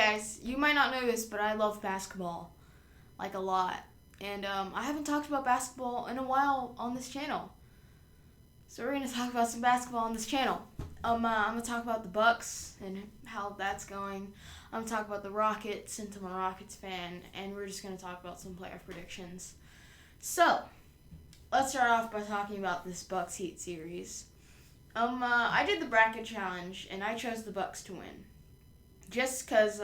guys, you might not know this, but I love basketball, like a lot. And I haven't talked about basketball in a while on this channel. So we're going to talk about some basketball on this channel. I'm going to talk about the Bucks and how that's going. I'm going to talk about the Rockets since I'm a Rockets fan. And we're just going to talk about some playoff predictions. So, let's start off by talking about this Bucks Heat series. I did the bracket challenge, and I chose the Bucks to win. Just because,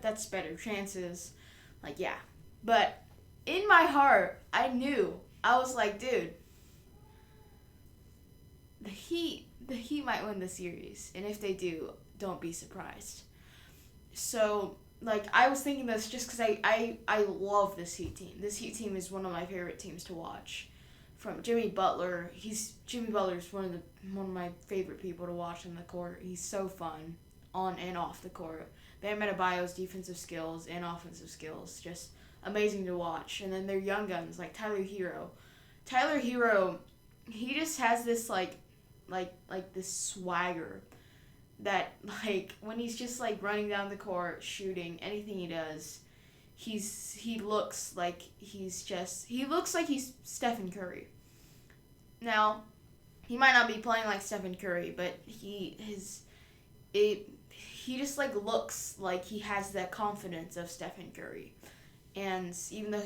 that's better chances. Yeah. But in my heart, I knew. I was like, dude, the Heat might win the series. And if they do, don't be surprised. So, I was thinking this just because I love this Heat team. This Heat team is one of my favorite teams to watch. From Jimmy Butler, Jimmy Butler's one of my favorite people to watch on the court. He's so fun on and off the court. Bam Adebayo's defensive skills and offensive skills, just amazing to watch. And then their young guns like Tyler Hero. Tyler Hero, he just has this this swagger that when he's just running down the court, shooting, anything he does, he looks like he's Stephen Curry. Now, he might not be playing like Stephen Curry, but he just looks like he has that confidence of Stephen Curry. And even though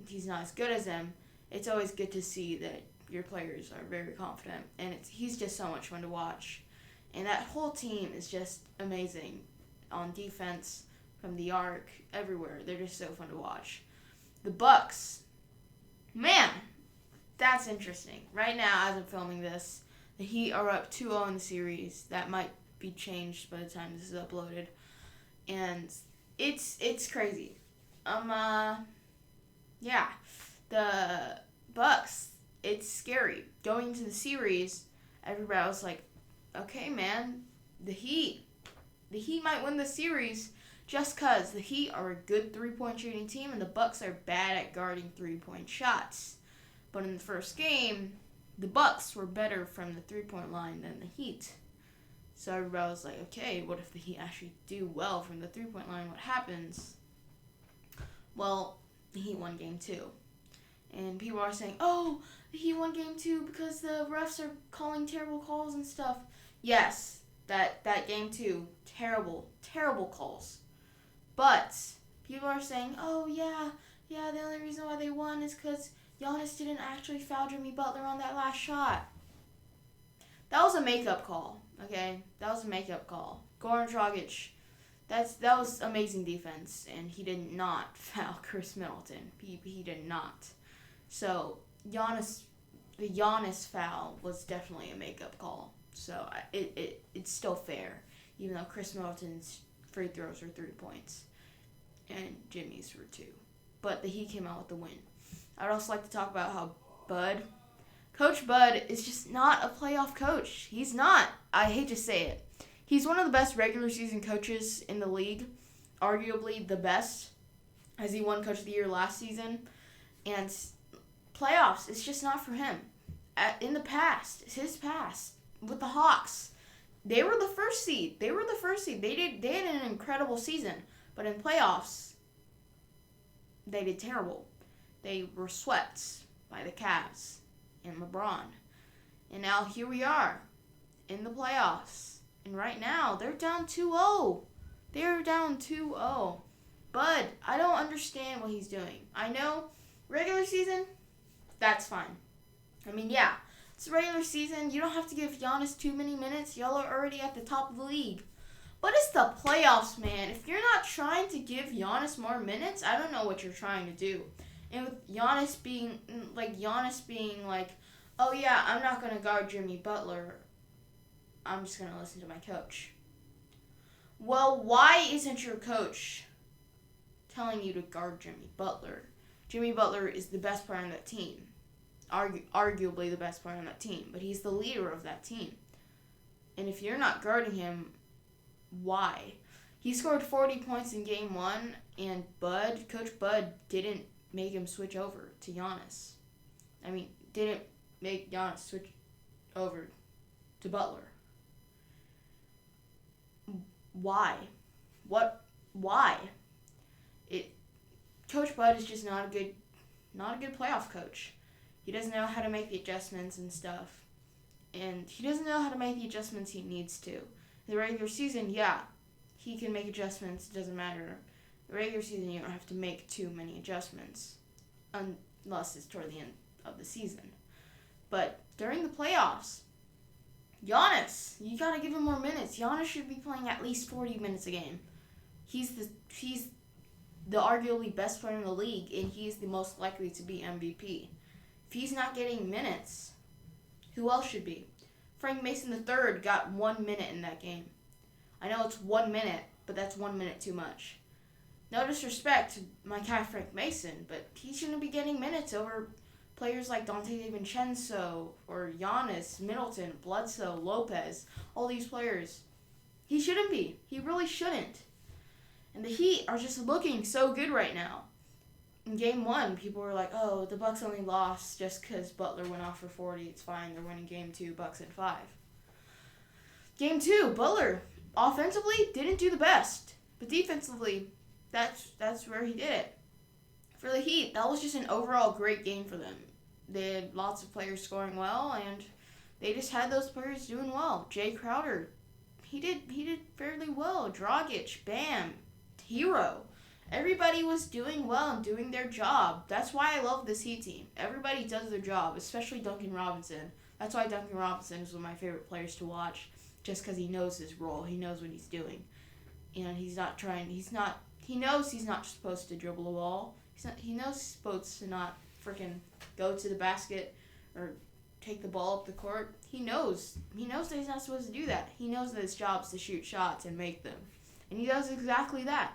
he's not as good as him, it's always good to see that your players are very confident, and he's just so much fun to watch. And that whole team is just amazing on defense, from the arc, everywhere. They're just so fun to watch. The Bucks, man, that's interesting. Right now, as I'm filming this, the Heat are up 2-0 in the series. That might be changed by the time this is uploaded. And it's crazy. The Bucks, it's scary. Going into the series, everybody was like, okay, man, the Heat might win the series just because the Heat are a good three-point shooting team and the Bucks are bad at guarding three-point shots. But in the first game, the Bucks were better from the three-point line than the Heat. So everybody was like, okay, what if the Heat actually do well from the three-point line? What happens? Well, the Heat won game 2. And people are saying, oh, the Heat won game 2 because the refs are calling terrible calls and stuff. Yes, that game 2, terrible calls. But people are saying, oh, yeah, the only reason why they won is because Giannis didn't actually foul Jimmy Butler on that last shot. That was a makeup call, okay? That was a makeup call. Goran Dragic, that was amazing defense, and he did not foul Chris Middleton. He did not. So, the Giannis foul was definitely a makeup call. So, it's still fair, even though Chris Middleton's free throws were 3 points, and Jimmy's were 2. But the Heat came out with the win. I would also like to talk about how Coach Bud is just not a playoff coach. He's not. I hate to say it. He's one of the best regular season coaches in the league, arguably the best, as he won Coach of the Year last season. And playoffs, it's just not for him. In the past, his past, with the Hawks, they were the first seed. They had an incredible season. But in playoffs, they did terrible. They were swept by the Cavs and LeBron. And now here we are in the playoffs. And right now, they're down 2-0. Bud, I don't understand what he's doing. I know regular season, that's fine. It's regular season. You don't have to give Giannis too many minutes. Y'all are already at the top of the league. But it's the playoffs, man. If you're not trying to give Giannis more minutes, I don't know what you're trying to do. And with Giannis being like, oh yeah, I'm not going to guard Jimmy Butler. I'm just going to listen to my coach. Well, why isn't your coach telling you to guard Jimmy Butler? Jimmy Butler is the best player on that team. Arguably the best player on that team. But he's the leader of that team. And if you're not guarding him, why? He scored 40 points in game 1, and Coach Bud didn't make him switch over to Giannis. Didn't make Giannis switch over to Butler. Why? Why? It Coach Bud is just not a good playoff coach. He doesn't know how to make the adjustments and stuff. And he doesn't know how to make the adjustments he needs to. In the regular season, yeah, he can make adjustments. It doesn't matter. In the regular season, you don't have to make too many adjustments unless it's toward the end of the season. But during the playoffs, Giannis, you gotta give him more minutes. Giannis should be playing at least 40 minutes a game. He's the arguably best player in the league, and he's the most likely to be MVP. If he's not getting minutes, who else should be? Frank Mason III got 1 minute in that game. I know it's 1 minute, but that's 1 minute too much. No disrespect to my guy Frank Mason, but he shouldn't be getting minutes over players like Dante DiVincenzo or Giannis, Middleton, Bledsoe, Lopez, all these players. He shouldn't be. He really shouldn't. And the Heat are just looking so good right now. In Game 1, people were like, oh, the Bucks only lost just because Butler went off for 40. It's fine. They're winning Game 2, Bucks in 5. Game 2, Butler offensively didn't do the best. But defensively, that's where he did it. For the Heat, that was just an overall great game for them. They had lots of players scoring well, and they just had those players doing well. Jay Crowder, he did fairly well. Dragic, Bam, Hero. Everybody was doing well and doing their job. That's why I love this Heat team. Everybody does their job, especially Duncan Robinson. That's why Duncan Robinson is one of my favorite players to watch, just because he knows his role. He knows what he's doing. And he knows he's not supposed to dribble the ball. He knows he's supposed to not freaking go to the basket or take the ball up the court. He knows that he's not supposed to do that. He knows that his job is to shoot shots and make them. And he does exactly that.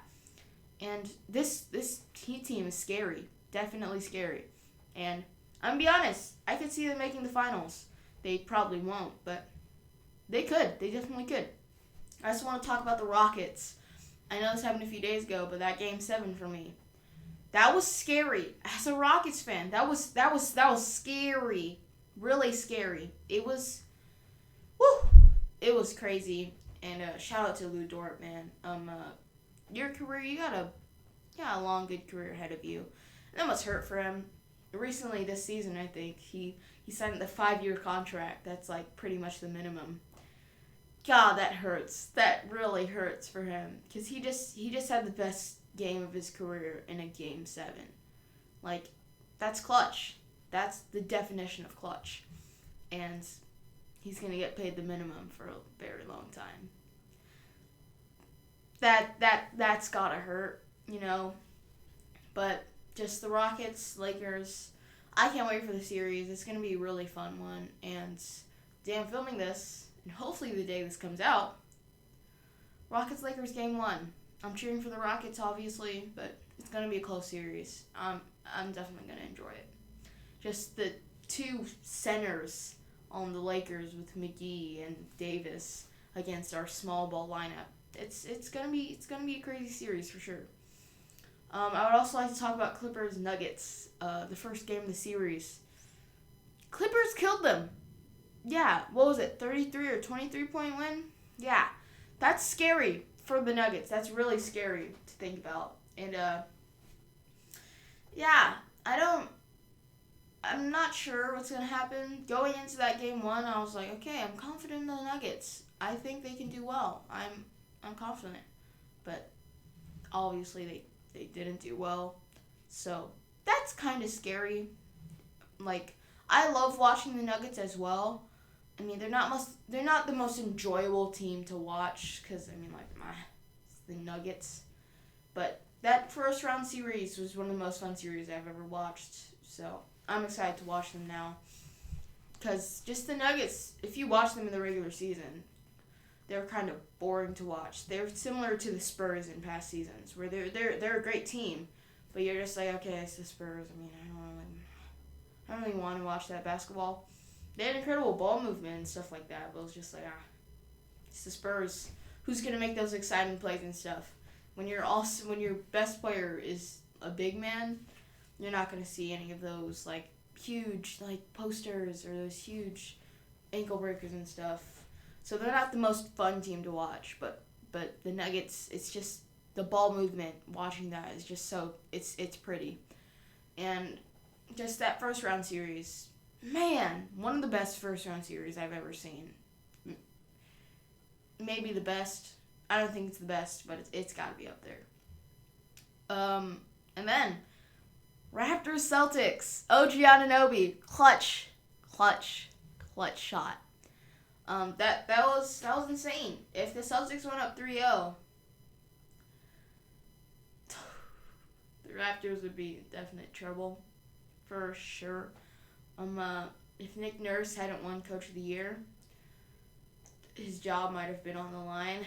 And this Heat team is scary. Definitely scary. And I'm going to be honest, I could see them making the finals. They probably won't, but they could. They definitely could. I just want to talk about the Rockets. I know this happened a few days ago, but that Game 7 for me, that was scary. As a Rockets fan, that was scary. Really scary. It was crazy. And shout out to Lou Dort, man. Your career, you got a long, good career ahead of you. And that must hurt for him. Recently, this season, I think, he signed the 5-year contract. That's like pretty much the minimum. God, that hurts. That really hurts for him. Because he just had the best game of his career in a Game 7. Like, that's clutch. That's the definition of clutch. And he's going to get paid the minimum for a very long time. That's gotta hurt, you know. But just the Rockets, Lakers, I can't wait for the series. It's gonna be a really fun one. And today I'm filming this, and hopefully the day this comes out, Rockets Lakers Game 1. I'm cheering for the Rockets, obviously, but it's gonna be a close series. I'm definitely gonna enjoy it. Just the two centers on the Lakers with McGee and Davis against our small ball lineup. It's gonna be a crazy series for sure. I would also like to talk about Clippers Nuggets, the first game of the series. Clippers killed them. Yeah, what was it, 33 or 23-point win? Yeah, that's scary for the Nuggets. That's really scary to think about. And yeah, I'm not sure what's gonna happen. Going into that Game 1, I was like, okay, I'm confident in the Nuggets. I think they can do well. I'm confident, but obviously they didn't do well, so that's kind of scary. Like, I love watching the Nuggets as well. I mean, they're not the most enjoyable team to watch because it's the Nuggets, but that first round series was one of the most fun series I've ever watched. So I'm excited to watch them now, because just the Nuggets, if you watch them in the regular season, they're kind of boring to watch. They're similar to the Spurs in past seasons, where they're a great team, but you're just like, okay, it's the Spurs. I mean, I don't really want to watch that basketball. They had incredible ball movement and stuff like that, but it was just like, it's the Spurs. Who's gonna make those exciting plays and stuff? When your best player is a big man, you're not gonna see any of those like huge like posters or those huge ankle breakers and stuff. So they're not the most fun team to watch, but but the Nuggets, it's just the ball movement. Watching that is just so it's pretty, and just that first round series, man, one of the best first round series I've ever seen. Maybe the best. I don't think it's the best, but it's got to be up there. And then Raptors Celtics. OG Anunoby, clutch shot. That was insane. If the Celtics went up 3-0, the Raptors would be in definite trouble, for sure. If Nick Nurse hadn't won Coach of the Year, his job might have been on the line.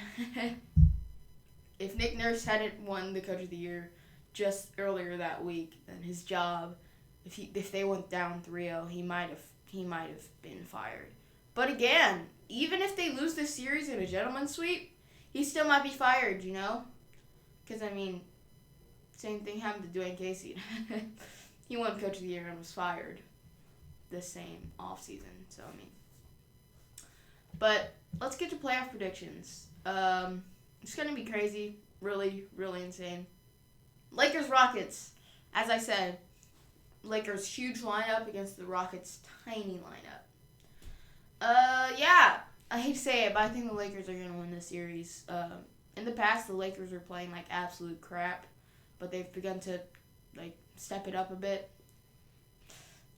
If Nick Nurse hadn't won the Coach of the Year just earlier that week, then his job, if they went down 3-0, he might have been fired. But again, even if they lose this series in a gentleman's sweep, he still might be fired, you know? Because, I mean, same thing happened to Dwayne Casey. He won Coach of the Year and was fired the same offseason. So, I mean. But let's get to playoff predictions. It's going to be crazy. Really, really insane. Lakers Rockets. As I said, Lakers huge lineup against the Rockets tiny lineup. Yeah, I hate to say it, but I think the Lakers are going to win this series. In the past, the Lakers were playing like absolute crap, but they've begun to like step it up a bit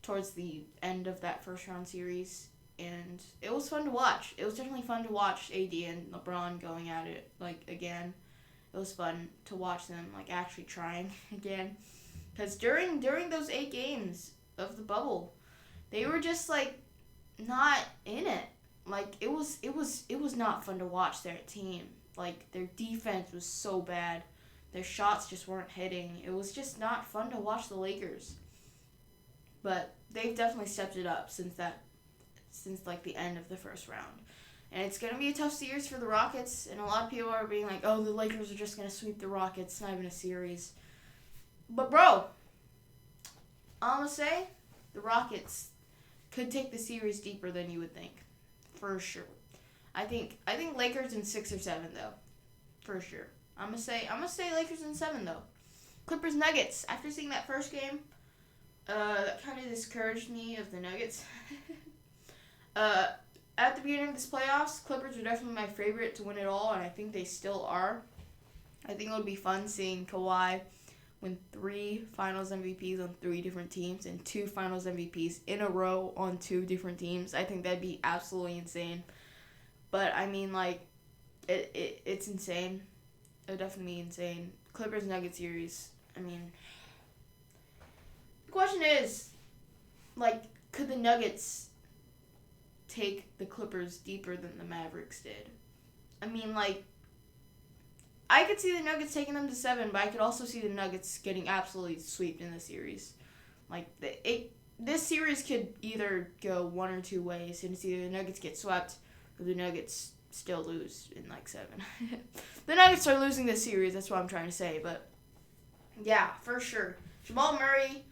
towards the end of that first round series, and it was fun to watch. It was definitely fun to watch AD and LeBron going at it like again. It was fun to watch them like actually trying again, because during those 8 games of the bubble, they were just like not in it. Like it was not fun to watch their team. Like their defense was so bad. Their shots just weren't hitting. It was just not fun to watch the Lakers. But they've definitely stepped it up since like the end of the first round. And it's going to be a tough series for the Rockets, and a lot of people are being like, "Oh, the Lakers are just going to sweep the Rockets. It's not even a series." But bro, I'm going to say the Rockets could take the series deeper than you would think. For sure. I think Lakers in 6 or 7 though. For sure. I'm gonna say Lakers in 7 though. Clippers Nuggets. After seeing that first game, that kind of discouraged me of the Nuggets. At the beginning of this playoffs, Clippers were definitely my favorite to win it all, and I think they still are. I think it would be fun seeing Kawhi win 3 Finals MVPs on 3 different teams and 2 Finals MVPs in a row on 2 different teams. I think that'd be absolutely insane. But I mean, like, it's insane. It would definitely be insane. Clippers Nuggets series. I mean, the question is, like, could the Nuggets take the Clippers deeper than the Mavericks did? I mean, like, I could see the Nuggets taking them to 7, but I could also see the Nuggets getting absolutely swept in the series. Like, this series could either go one or 2 ways, and it's either the Nuggets get swept or the Nuggets still lose in, like, 7. The Nuggets are losing this series, that's what I'm trying to say, but yeah, for sure. Jamal Murray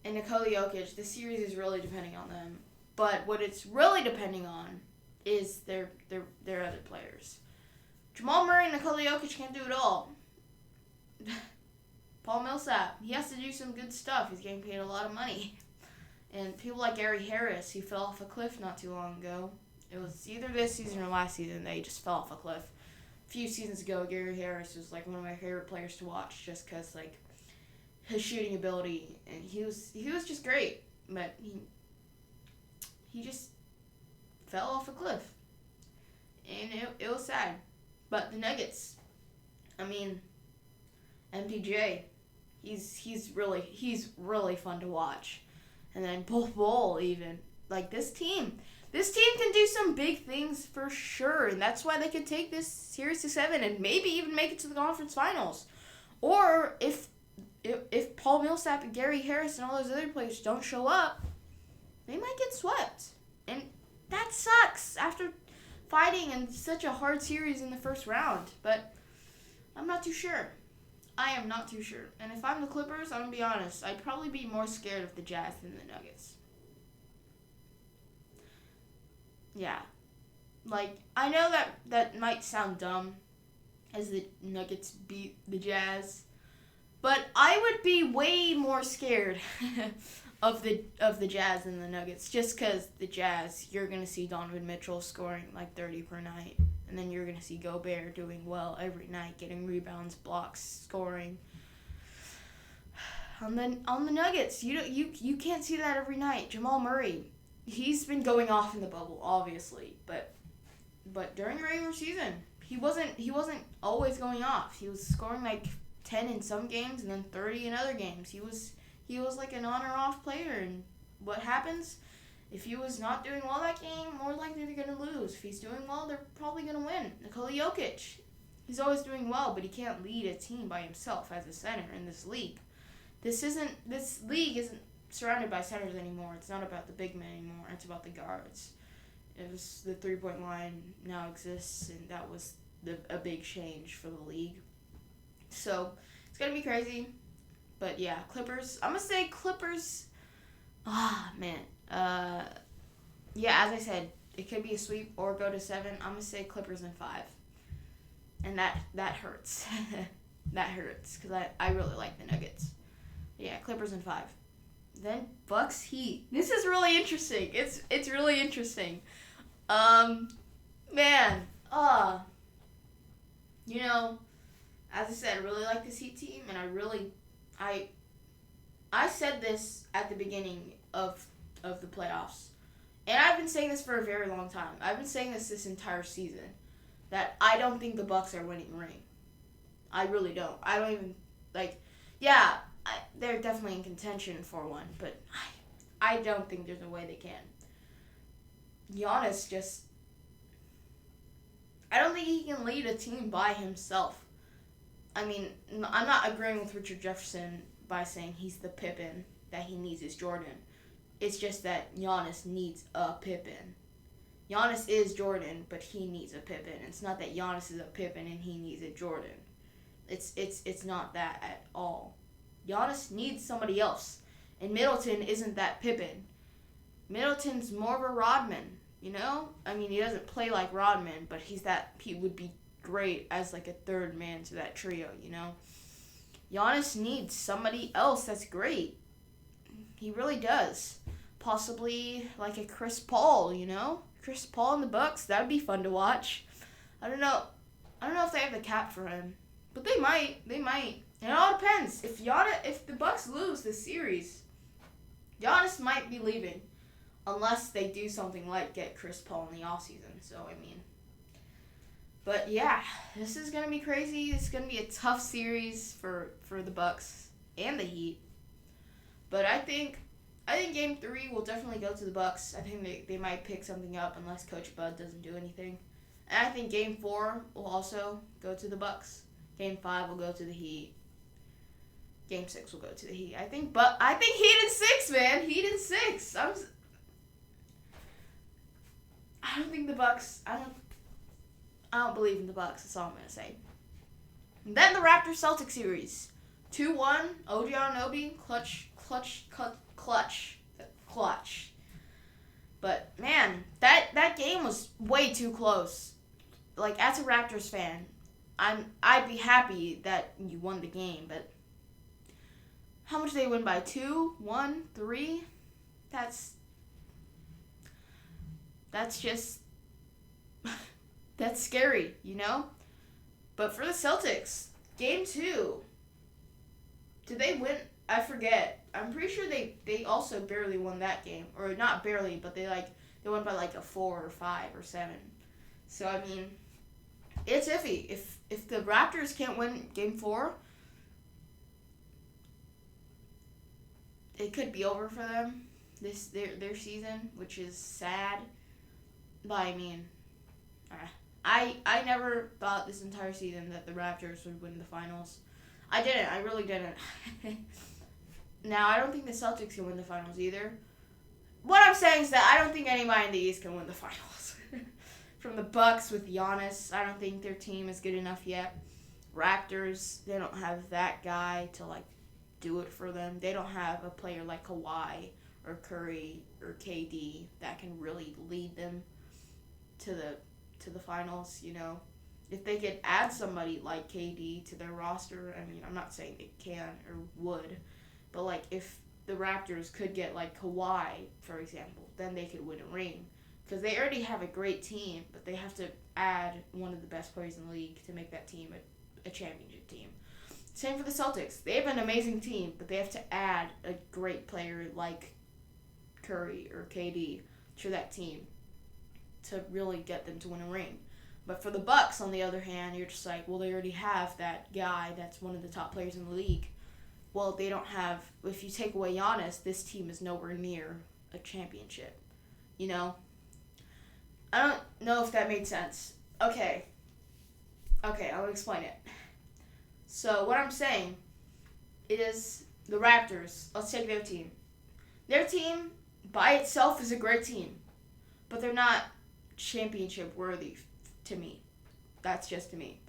and Nikola Jokic, this series is really depending on them. But what it's really depending on is their other players. Jamal Murray and Nikola Jokic can't do it all. Paul Millsap, he has to do some good stuff. He's getting paid a lot of money. And people like Gary Harris, he fell off a cliff not too long ago. It was either this season or last season that he just fell off a cliff. A few seasons ago, Gary Harris was like one of my favorite players to watch just because like his shooting ability, and he was just great. But he just fell off a cliff. And it was sad. But the Nuggets, I mean, MPJ, he's really fun to watch. And then Bol even. Like, this team can do some big things for sure. And that's why they could take this series to 7 and maybe even make it to the conference finals. Or if Paul Millsap and Gary Harris and all those other players don't show up, they might get swept. And that sucks after fighting in such a hard series in the first round. But I'm not too sure. I am not too sure. And if I'm the Clippers, I'm going to be honest, I'd probably be more scared of the Jazz than the Nuggets. Yeah. Like, I know that might sound dumb, as the Nuggets beat the Jazz. But I would be way more scared of the Jazz than the Nuggets, just because the Jazz, you're gonna see Donovan Mitchell scoring like 30 per night, and then you're gonna see Gobert doing well every night, getting rebounds, blocks, scoring. On the Nuggets, you can't see that every night. Jamal Murray, he's been going off in the bubble, obviously, but during the regular season, he wasn't always going off. He was scoring like 10 in some games and then 30 in other games. He was like an on or off player, and what happens if he was not doing well that game? More likely they're gonna lose. If he's doing well, they're probably gonna win. Nikola Jokic, he's always doing well, but he can't lead a team by himself as a center in this league. This league isn't surrounded by centers anymore. It's not about the big men anymore. It's about the guards. It was the 3-point line now exists, and that was a big change for the league. So it's gonna be crazy, but yeah, Clippers. I'm gonna say Clippers. Man. Yeah, as I said, it could be a sweep or go to 7. I'm gonna say Clippers in 5, and that hurts. That hurts because I really like the Nuggets. Yeah, Clippers in 5. Then Bucks Heat. This is really interesting. It's really interesting. Man. You know, as I said, I really like this Heat team, and I said this at the beginning of the playoffs, and I've been saying this for a very long time. I've been saying this entire season, that I don't think the Bucks are winning the ring. I really don't. I don't even Yeah, they're definitely in contention for one, but I don't think there's a way they can. Giannis just, I don't think he can lead a team by himself. I mean, I'm not agreeing with Richard Jefferson by saying he's the Pippen that he needs is Jordan. It's just that Giannis needs a Pippen. Giannis is Jordan, but he needs a Pippen. It's not that Giannis is a Pippen and he needs a Jordan. It's not that at all. Giannis needs somebody else, and Middleton isn't that Pippen. Middleton's more of a Rodman, you know? I mean, he doesn't play like Rodman, but he would be great as like a third man to that trio, you know? Giannis needs somebody else that's great. He really does. Possibly like a Chris Paul, you know? Chris Paul in the Bucks, that would be fun to watch. I don't know if they have the cap for him, but they might. And it all depends. If the Bucks lose this series, Giannis might be leaving, unless they do something like get Chris Paul in the offseason. So I mean, but yeah, this is gonna be crazy. It's gonna be a tough series for the Bucks and the Heat. But I think Game 3 will definitely go to the Bucks. I think they might pick something up unless Coach Bud doesn't do anything. And I think Game 4 will also go to the Bucks. Game 5 will go to the Heat. Game 6 will go to the Heat. I think Heat in 6, man. Heat in 6. I don't think the Bucks. I don't believe in the Bucks. That's all I'm gonna say. And then the Raptors Celtics series, 2-1. OG Anunoby, clutch. But man, that game was way too close. Like, as a Raptors fan, I'd be happy that you won the game, but how much did they win by? 2, 1, 3? That's just that's scary, you know? But for the Celtics, Game 2, did they win? I forget. I'm pretty sure they also barely won that game. Or not barely, but they won by like a 4 or 5 or 7. So, I mean, it's iffy. If the Raptors can't win Game 4, it could be over for them, their season, which is sad. But, I mean, I never thought this entire season that the Raptors would win the finals. I didn't. I really didn't. Now, I don't think the Celtics can win the finals either. What I'm saying is that I don't think anybody in the East can win the finals. From the Bucks with Giannis, I don't think their team is good enough yet. Raptors, they don't have that guy to, do it for them. They don't have a player like Kawhi or Curry or KD that can really lead them to the finals, you know. if they could add somebody like KD to their roster, I mean, I'm not saying they can or would, but like if the Raptors could get like Kawhi, for example, then they could win a ring. Because they already have a great team, but they have to add one of the best players in the league to make that team a championship team. Same for the Celtics. They have an amazing team, but they have to add a great player like Curry or KD to that team to really get them to win a ring. But for the Bucks, on the other hand, you're just like, well, they already have that guy that's one of the top players in the league. Well, they don't have. If you take away Giannis, this team is nowhere near a championship. You know? I don't know if that made sense. Okay, I'll explain it. So, what I'm saying is the Raptors, let's take their team. Their team, by itself, is a great team. But they're not championship worthy to me. That's just to me.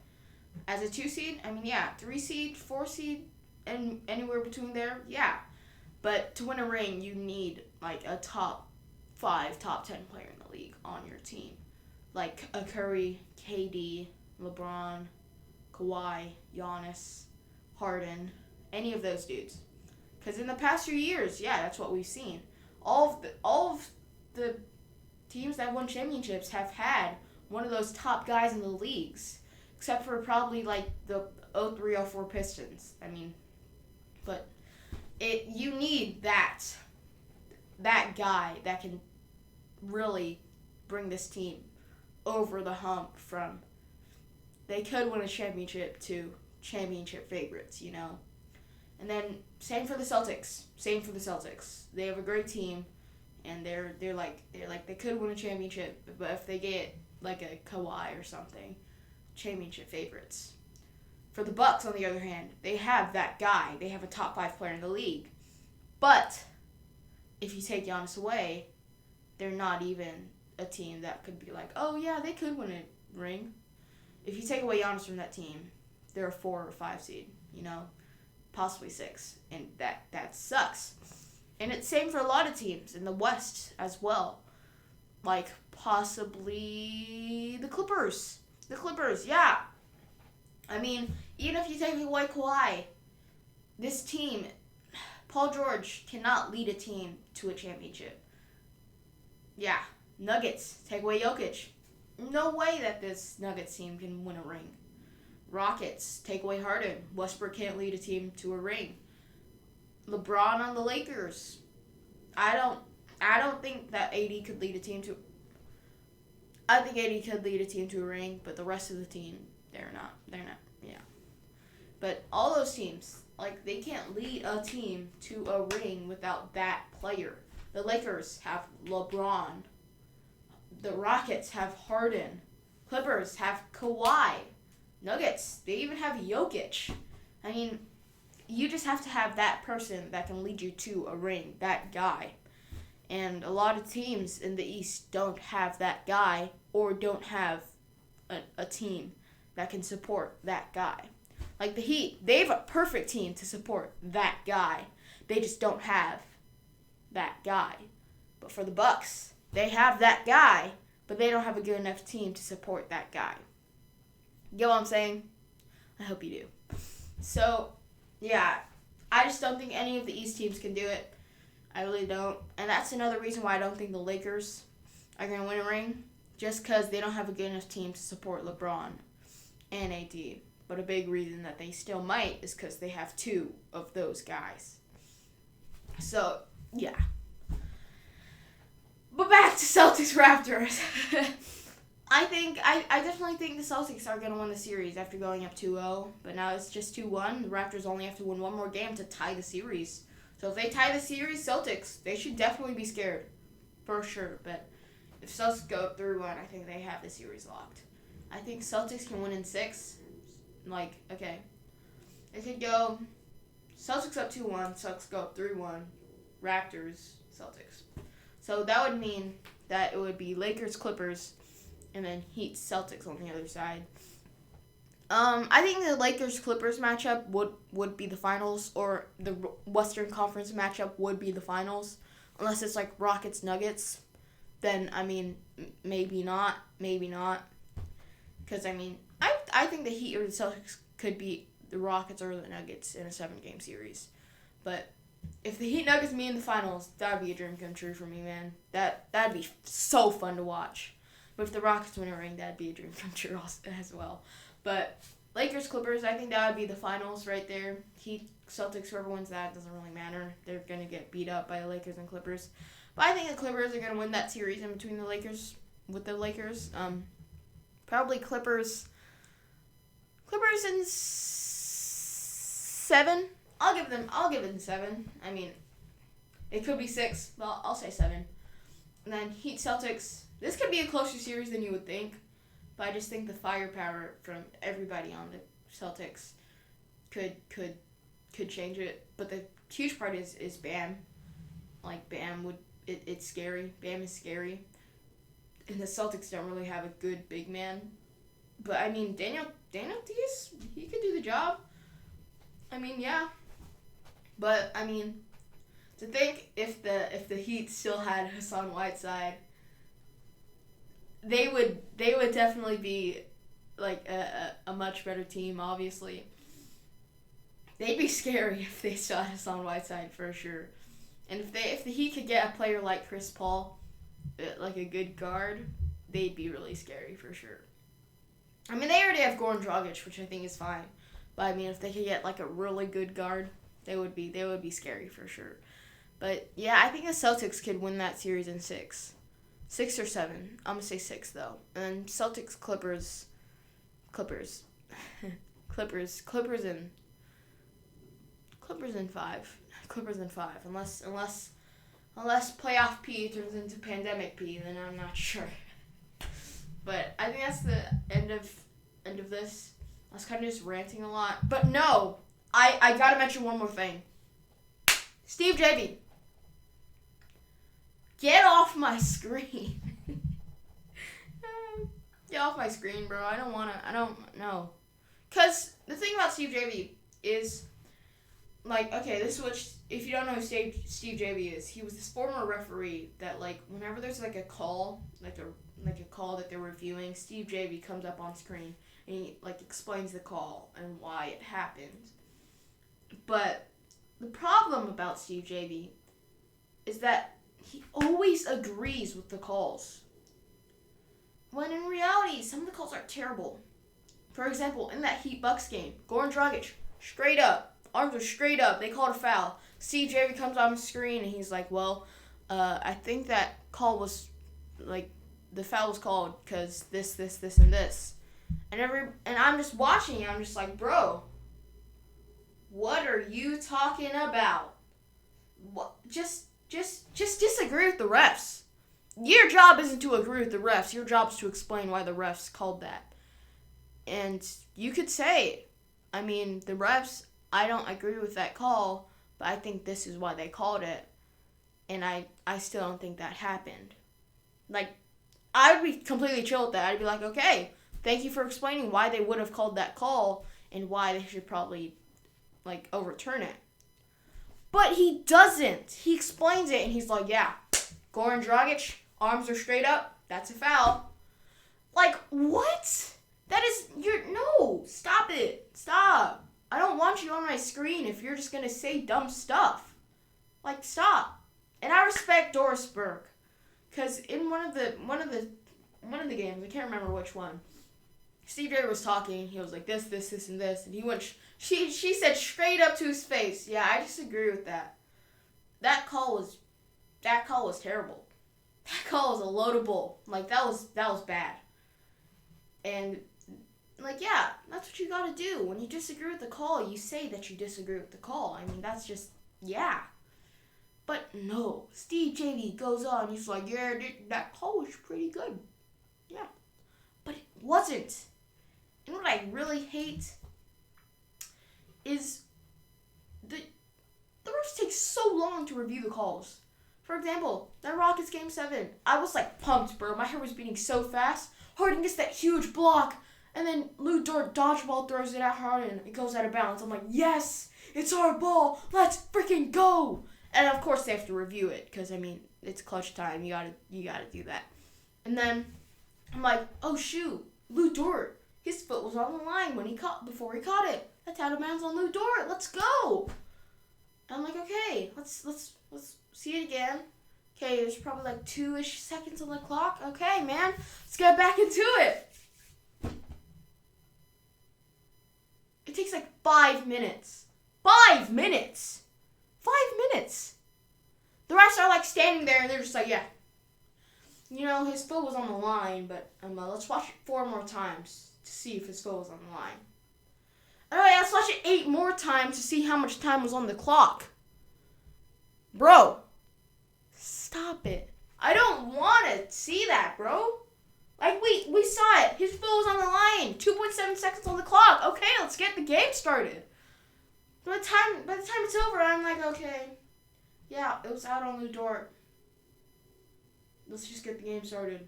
As a 2 seed, I mean, yeah. 3 seed, 4 seed, and anywhere between there, yeah. But to win a ring, you need like a top 5, top 10 player in the league on your team. Like a Curry, KD, LeBron, Kawhi, Giannis, Harden, any of those dudes. Because in the past few years, yeah, that's what we've seen. All of the teams that won championships have had one of those top guys in the leagues. Except for probably like the 03-04 Pistons. I mean, but you need that guy that can really bring this team over the hump from they could win a championship to championship favorites, you know. And then same for the Celtics. They have a great team, and they're like they could win a championship, but if they get like a Kawhi or something, championship favorites. For the Bucks, on the other hand, they have that guy. They have a top 5 player in the league, but if you take Giannis away, they're not even a team that could be like, oh yeah, they could win a ring. If you take away Giannis from that team, they're a 4 or 5 seed, you know, possibly 6, and that sucks. And it's same for a lot of teams in the West as well, like possibly the Clippers. Yeah. I mean, even if you take away Kawhi, this team, Paul George cannot lead a team to a championship. Yeah. Nuggets, take away Jokic. No way that this Nuggets team can win a ring. Rockets, take away Harden. Westbrook can't lead a team to a ring. LeBron on the Lakers. I don't think that AD could lead a team to. I think AD could lead a team to a ring, but the rest of the team, they're not. Yeah. But all those teams, like, they can't lead a team to a ring without that player. The Lakers have LeBron. The Rockets have Harden. Clippers have Kawhi. Nuggets, they even have Jokic. I mean, you just have to have that person that can lead you to a ring, that guy. And a lot of teams in the East don't have that guy or don't have a team that can support that guy. Like the Heat, they have a perfect team to support that guy. They just don't have that guy. But for the Bucks, they have that guy, but they don't have a good enough team to support that guy. You know what I'm saying? I hope you do. So, yeah, I just don't think any of the East teams can do it. I really don't. And that's another reason why I don't think the Lakers are going to win a ring. Just because they don't have a good enough team to support LeBron and AD. But a big reason that they still might is because they have 2 of those guys. So, yeah. But back to Celtics Raptors. I definitely think the Celtics are going to win the series after going up 2-0. But now it's just 2-1. The Raptors only have to win one more game to tie the series. So if they tie the series, Celtics, they should definitely be scared. For sure. But if Celtics go up 3-1, I think they have the series locked. I think Celtics can win in 6. Like, okay. They could go Celtics up 2-1, Celtics go up 3-1, Raptors, Celtics. So that would mean that it would be Lakers, Clippers, and then Heat, Celtics on the other side. I think the Lakers-Clippers matchup would be the finals, or the Western Conference matchup would be the finals. Unless it's like Rockets-Nuggets, then, I mean, maybe not. Because, I mean, I I think the Heat or the Celtics could beat the Rockets or the Nuggets in a 7-game series. But if the Heat Nuggets meet in the finals, that would be a dream come true for me, man. That'd be so fun to watch. But if the Rockets win a ring, that'd be a dream come true as well. But Lakers Clippers, I think that would be the finals right there. Heat Celtics, whoever wins that, doesn't really matter. They're gonna get beat up by the Lakers and Clippers. But I think the Clippers are gonna win that series in between the Lakers with the Lakers. Probably Clippers in 7. I'll give them 7. I mean, it could be 6. Well, I'll say 7. And then Heat Celtics. This could be a closer series than you would think, but I just think the firepower from everybody on the Celtics could change it. But the huge part is Bam. Like Bam it's scary. Bam is scary. And the Celtics don't really have a good big man. But I mean Daniel Theis, he could do the job. I mean, yeah. But I mean, to think if the Heat still had Hassan Whiteside, they would definitely be like a much better team. Obviously, they'd be scary if they still had Hassan Whiteside for sure. And if the Heat could get a player like Chris Paul, like a good guard, they'd be really scary for sure. I mean, they already have Goran Dragic, which I think is fine. But I mean, if they could get like a really good guard, they would be scary for sure. But yeah, I think the Celtics could win that series in 6. 6 or 7. I'm gonna say 6 though. And then Celtics Clippers in 5. Clippers in 5. Unless playoff P turns into pandemic P, then I'm not sure. But I think that's the end of this. I was kind of just ranting a lot. But no, I gotta mention one more thing. Steve Javie. Get off my screen. Get off my screen, bro. I don't know. Because the thing about Steve Javie is, like, okay, this is what, if you don't know who Steve Javie is, he was this former referee that, like, whenever there's, like, a call, like a call that they're reviewing, Steve Javie comes up on screen and he, like, explains the call and why it happened. But the problem about Steve Javie is that he always agrees with the calls, when in reality, some of the calls are terrible. For example, in that Heat Bucks game, Goran Dragic, straight up, arms are straight up, they called a foul. Steve Javie comes on the screen and he's like, well, I think that call was, like, the foul was called because this, and this. And I'm just watching it, I'm just like, bro, what are you talking about? What? Just disagree with the refs. Your job isn't to agree with the refs. Your job is to explain why the refs called that. And you could say, I mean, the refs, I don't agree with that call, but I think this is why they called it. And I still don't think that happened. Like, I would be completely chill with that. I'd be like, okay, thank you for explaining why they would have called that call and why they should probably, like, overturn it. But he doesn't. He explains it, and he's like, yeah, Goran Dragic, arms are straight up, that's a foul. Like, what? That is, no, stop it. Stop. I don't want you on my screen if you're just going to say dumb stuff. Like, stop. And I respect Doris Burke, because in one of the games, I can't remember which one, Steve Javie was talking, he was like, this, and this, and he went, she said straight up to his face, yeah, I disagree with that. That call was terrible. That call was a load of bull. Like, that was bad. And, like, yeah, that's what you gotta do. When you disagree with the call, you say that you disagree with the call. I mean, that's just, yeah. But no, Steve Javie goes on, he's like, yeah, that call was pretty good. Yeah. But it wasn't. And what I really hate is the refs take so long to review the calls. For example, that Rockets Game 7, I was like pumped, bro. My heart was beating so fast. Harden gets that huge block, and then Lou Dort dodgeball throws it at Harden. It goes out of bounds. I'm like, yes, it's our ball. Let's freaking go. And of course they have to review it because, I mean, it's clutch time. You gotta do that. And then I'm like, oh shoot, Lou Dort, His foot was on the line before he caught it. That's out of bounds on Lou Let's go. And I'm like, okay, let's see it again. Okay, there's probably like 2-ish seconds on the clock. Okay, man, let's get back into it. It takes like 5 minutes. 5 minutes. 5 minutes. The rest are like standing there and they're just like, yeah. You know, his foot was on the line, but let's watch it 4 more times to see if his foot was on the line. Alright, let's watch it 8 more times to see how much time was on the clock. Bro, stop it. I don't want to see that, bro. Like, we saw it. His foot was on the line. 2.7 seconds on the clock. Okay, let's get the game started. By the time it's over, I'm like, okay. Yeah, it was out on Lou Dort. Let's just get the game started.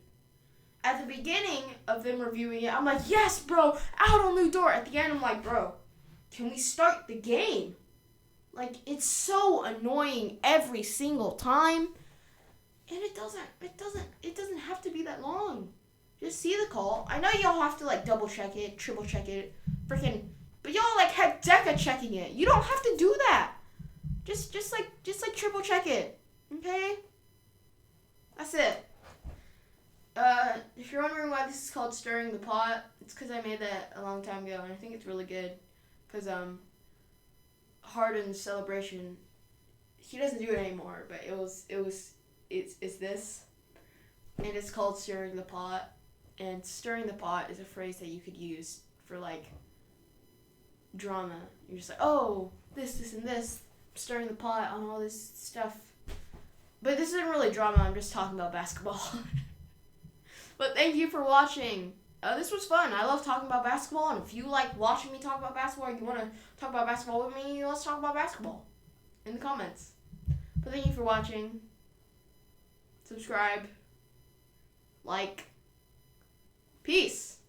At the beginning of them reviewing it, I'm like, yes, bro, out on Lou Dort. At the end, I'm like, bro, can we start the game? Like, it's so annoying every single time. And it doesn't have to be that long. Just see the call. I know y'all have to, like, double check it, triple check it, but y'all, like, have Deca checking it. You don't have to do that. Just triple check it. Okay? That's it. If you're wondering why this is called Stirring the Pot, it's because I made that a long time ago, and I think it's really good. Because, Harden's celebration, he doesn't do it anymore, but it's this, and it's called Stirring the Pot, and stirring the pot is a phrase that you could use for, like, drama. You're just like, oh, this, and this, I'm stirring the pot on all this stuff. But this isn't really drama, I'm just talking about basketball. But thank you for watching. This was fun. I love talking about basketball, and if you like watching me talk about basketball, or you want to talk about basketball with me, let's talk about basketball in the comments. But thank you for watching. Subscribe. Like. Peace.